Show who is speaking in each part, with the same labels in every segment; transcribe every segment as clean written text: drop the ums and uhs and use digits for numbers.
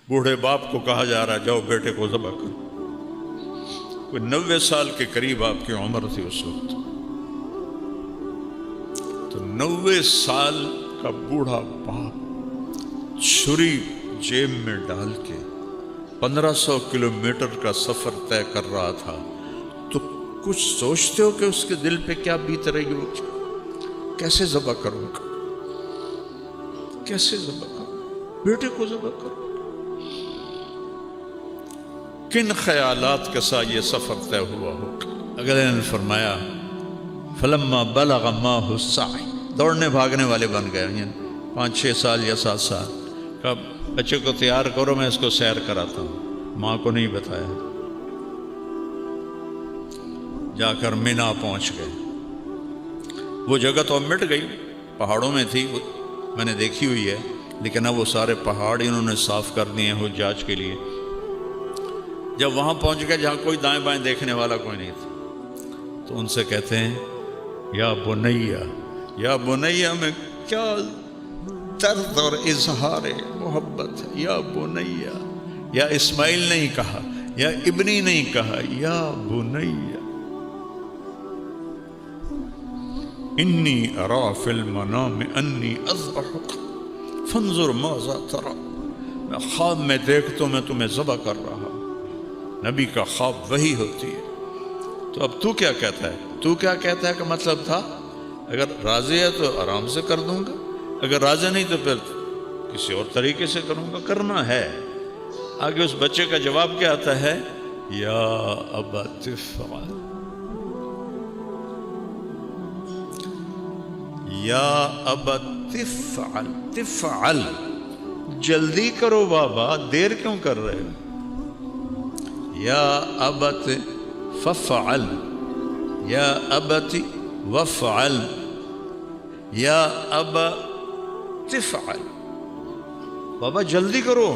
Speaker 1: بوڑھے باپ کو کہا جا رہا ہے جاؤ بیٹے کو ذبح کرو. کوئی 90 سال کے قریب آپ کی عمر تھی اس وقت. تو 90 سال کا بوڑھا باپ چھری جیب میں ڈال کے 1500 کلومیٹر کا سفر طے کر رہا تھا. تو کچھ سوچتے ہو کہ اس کے دل پہ کیا بیت رہی ہوگی؟ کیسے ذبح کروں گا، کیسے ذبح کروں، بیٹے کو ذبح کروں. کن خیالات کے ساتھ یہ سفر طے ہوا ہوگا. اگلے نے فرمایا فلما بلغ معه السعي، دوڑنے بھاگنے والے بن گئے، یعنی 5-6 سال یا 7 سال. کب بچے کو تیار کرو میں اس کو سیر کراتا ہوں. ماں کو نہیں بتایا. جا کر مینا پہنچ گئے. وہ جگہ تو اب مٹ گئی، پہاڑوں میں تھی، میں نے دیکھی ہوئی ہے، لیکن اب وہ سارے پہاڑ انہوں نے صاف کر دیے ہیں حجاج کے لیے. جب وہاں پہنچ گئے جہاں کوئی دائیں بائیں دیکھنے والا کوئی نہیں تھا، تو ان سے کہتے ہیں یا بنیا، یا بنیا میں کیا درد اور اظہار محبت ہے. یا بنیا، یا اسماعیل نہیں کہا، یا ابنی نہیں کہا، یا بنیا انی ارا فی المنام انی اذبحک فانظر ماذا تری. میں خواب میں دیکھتا ہوں میں تمہیں ذبح کر رہا. نبی کا خواب وہی ہوتی ہے. تو اب تو کیا کہتا ہے؟ تو کیا کہتا ہے کہ مطلب تھا اگر راضی ہے تو آرام سے کر دوں گا، اگر راضی نہیں تو پھر کسی اور طریقے سے کروں گا. کرنا ہے. آگے اس بچے کا جواب کیا آتا ہے؟ یا ابا تفعل، یا ابا تفعل، تفعل جلدی کرو بابا، دیر کیوں کر رہے ہو؟ یا ابت ففعل، یا ابت وفعل، یا ابا تفعل. بابا جلدی کرو.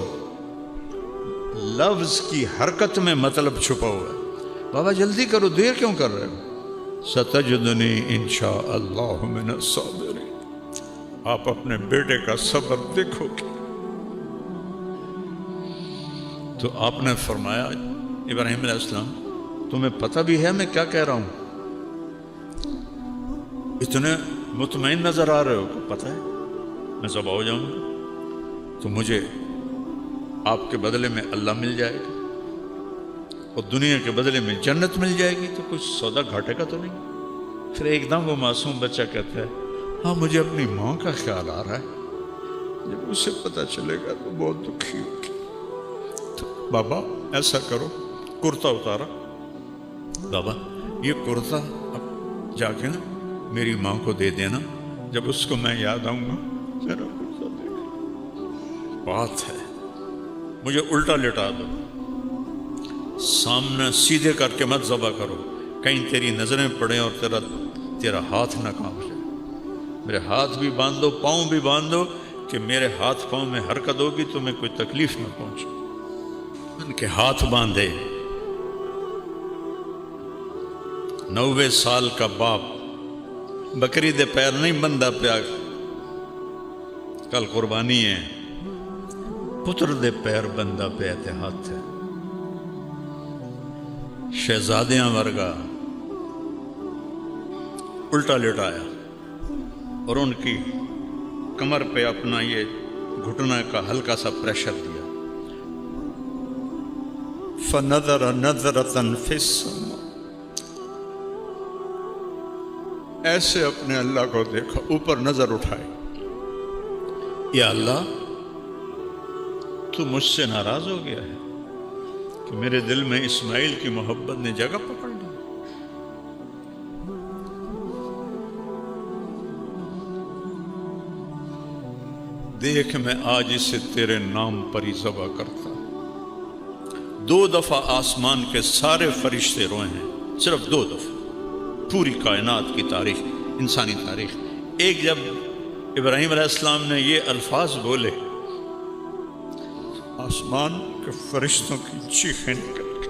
Speaker 1: لفظ کی حرکت میں مطلب چھپا ہوا ہے. بابا جلدی کرو، دیر کیوں کر رہے ہو؟ ستجدنی انشاء اللہ من الصابرین. آپ اپنے بیٹے کا صبر دیکھو گے. تو آپ نے فرمایا ابراہیم علیہ السلام تمہیں پتہ بھی ہے میں کیا کہہ رہا ہوں؟ اتنے مطمئن نظر آ رہے ہو کہ پتہ ہے میں ذبح ہو جاؤں گا تو مجھے آپ کے بدلے میں اللہ مل جائے گا اور دنیا کے بدلے میں جنت مل جائے گی، تو کچھ سودا گھاٹے کا تو نہیں. پھر ایک دم وہ معصوم بچہ کہتا ہے ہاں مجھے اپنی ماں کا خیال آ رہا ہے، جب اسے پتہ چلے گا تو بہت دکھی ہوگی. تو بابا ایسا کرو، کرتا اتارا. بابا یہ کرتا اب جا کے نا میری ماں کو دے دینا، جب اس کو میں یاد آؤں گا ذرا کرتا دیکھ. بات ہے مجھے الٹا لٹا دو، سامنے سیدھے کر کے مت ذبح کرو، کہیں تیری نظریں پڑیں اور تیرا ہاتھ نہ کانپ جائے. میرے ہاتھ بھی باندھ دو، پاؤں بھی باندھ دو کہ میرے ہاتھ پاؤں میں حرکت ہوگی تو میں کوئی تکلیف نہ پہنچے. ان کے ہاتھ باندھے. 90 سال کا باپ بکری دے پیر نہیں بندہ پیا، کل قربانی ہے، پتر دے پیر بندہ پہ تے ہاتھ ہے. شہزادیاں ورگا الٹا لٹایا اور ان کی کمر پہ اپنا یہ گھٹنا کا ہلکا سا پریشر دیا. فنظر نظرۃ فی السماء، ایسے اپنے اللہ کو دیکھا، اوپر نظر اٹھائی. یا اللہ تو مجھ سے ناراض ہو گیا ہے کہ میرے دل میں اسماعیل کی محبت نے جگہ پکڑ لی. دیکھ میں آج اسے تیرے نام پر ہی ذبح کرتا. 2 دفعہ آسمان کے سارے فرشتے روئے ہیں، صرف 2 دفعہ پوری کائنات کی تاریخ، انسانی تاریخ. ایک جب ابراہیم علیہ السلام نے یہ الفاظ بولے، آسمان کے فرشتوں کی چیخیں نکل گئی.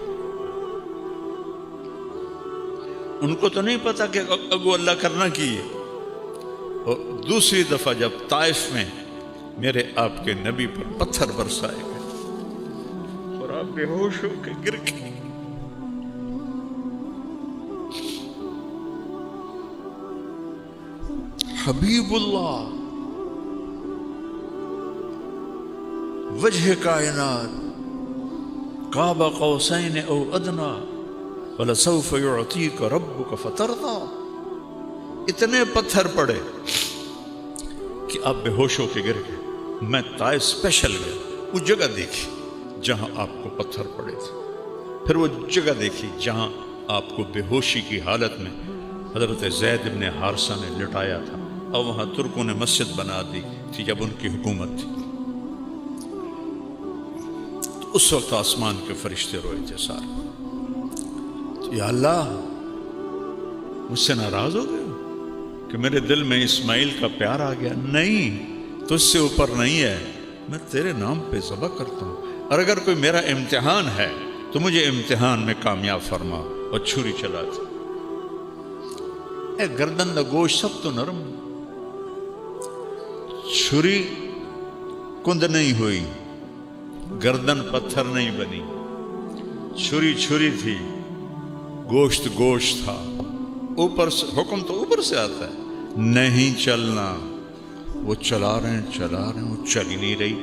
Speaker 1: ان کو تو نہیں پتا کہ اگو اللہ کرنا کی ہے. اور دوسری دفعہ جب طائف میں میرے آپ کے نبی پر پتھر برسائے گئے، آپ بے ہوش ہو کے گر گئے. حبیب اللہ وجہ کائنات قاب قوسین او ادنا وَلَسَوْفَ يُعْطِيكَ رَبُّكَ فَتَرْضَىٰ. اتنے پتھر پڑے کہ آپ بے ہوش ہو کے گر گئے. میں طائف اسپیشل گیا, وہ جگہ دیکھی جہاں آپ کو پتھر پڑے تھے, پھر وہ جگہ دیکھی جہاں آپ کو بے ہوشی کی حالت میں حضرت زید بن حارثہ نے لٹایا تھا, اور وہاں ترکوں نے مسجد بنا دی تھی جب ان کی حکومت تھی. تو اس وقت آسمان کے فرشتے روئے تھے سارے. یا اللہ مجھ سے ناراض ہو گئے کہ میرے دل میں اسماعیل کا پیار آ گیا؟ نہیں, تجھ سے اوپر نہیں ہے, میں تیرے نام پہ ذبح کرتا ہوں, اور اگر کوئی میرا امتحان ہے تو مجھے امتحان میں کامیاب فرما. اور چھری چلا تھی. اے گردن دا گوشت سب تو نرم, چھری کند نہیں ہوئی, گردن پتھر نہیں بنی. چھری چھری تھی, گوشت گوشت تھا. اوپر سے حکم تو اوپر سے آتا ہے, نہیں چلنا. وہ چلا رہے ہیں, وہ چل ہی نہیں رہی.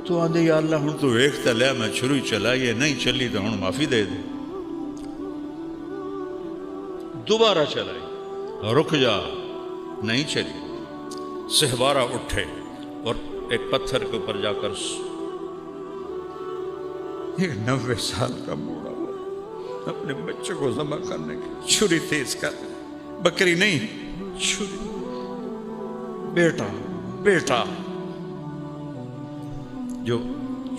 Speaker 1: تو آدھے یا اللہ ہوں تو ویکھتا لیا, میں چھری چلائی ہے, نہیں چلی تو ہوں معافی دے دے. دوبارہ چلائی, رک جا, نہیں چلی. سہوارہ اٹھے اور ایک پتھر کے اوپر جا کر 90 سال کا بوڑھا ہوا اپنے بچے کو ذبح کرنے کی چھری تیز کر, بکری نہیں چھری. بیٹا جو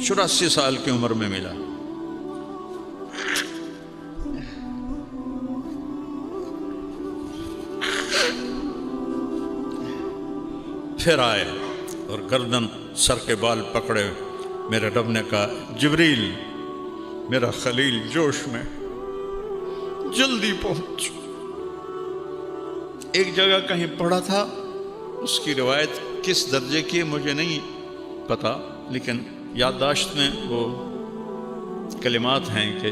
Speaker 1: 84 سال کی عمر میں ملا. پھر آئے اور گردن سر کے بال پکڑے. میرے رب نے کہا جبریل میرا خلیل جوش میں, جلدی پہنچ. ایک جگہ کہیں پڑھا تھا, اس کی روایت کس درجے کی مجھے نہیں پتا, لیکن یادداشت میں وہ کلمات ہیں کہ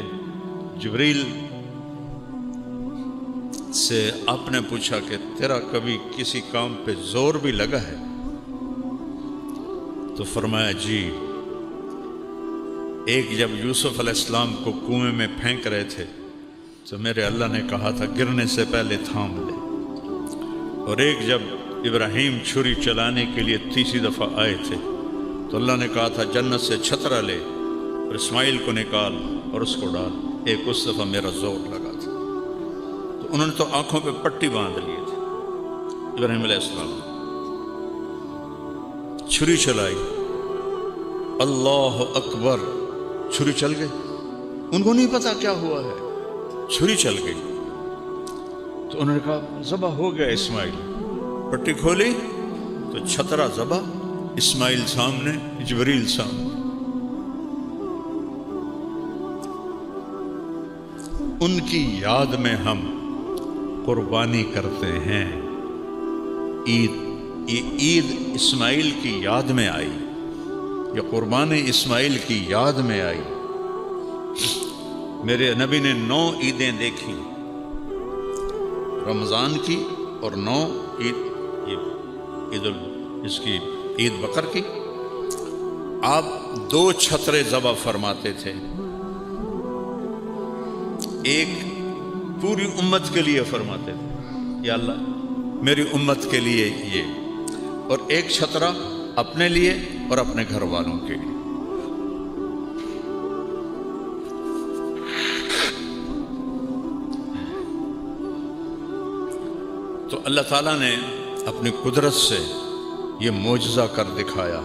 Speaker 1: جبریل سے آپ نے پوچھا کہ تیرا کبھی کسی کام پہ زور بھی لگا ہے؟ تو فرمایا جی, ایک جب یوسف علیہ السلام کو کنویں میں پھینک رہے تھے تو میرے اللہ نے کہا تھا گرنے سے پہلے تھام لے. اور ایک جب ابراہیم چھری چلانے کے لیے تیسری دفعہ آئے تھے تو اللہ نے کہا تھا جنت سے چھترا لے اور اسماعیل کو نکال اور اس کو ڈال. ایک اس دفعہ میرا زور لگا تھا. تو انہوں نے تو آنکھوں پہ پٹی باندھ لیے تھے. ابراہیم علیہ السلام چھری چلائی, اللہ اکبر, چھری چل گئی. ان کو نہیں پتا کیا ہوا ہے, چھری چل گئی. تو انہوں نے کہا ذبح ہو گیا اسماعیل. پٹی کھولی تو چھترا ذبح, اسماعیل سامنے, جبریل سامنے. ان کی یاد میں ہم قربانی کرتے ہیں. عید اسماعیل کی یاد میں آئی, یہ قربانی اسماعیل کی یاد میں آئی. میرے نبی نے 9 عیدیں دیکھی, رمضان کی اور 9 اس کی عید بقر کی. آپ 2 چھترے ذبح فرماتے تھے, ایک پوری امت کے لیے فرماتے تھے یا اللہ میری امت کے لیے یہ, اور ایک چھترا اپنے لیے اور اپنے گھر والوں کے لیے. تو اللہ تعالیٰ نے اپنی قدرت سے یہ معجزہ کر دکھایا.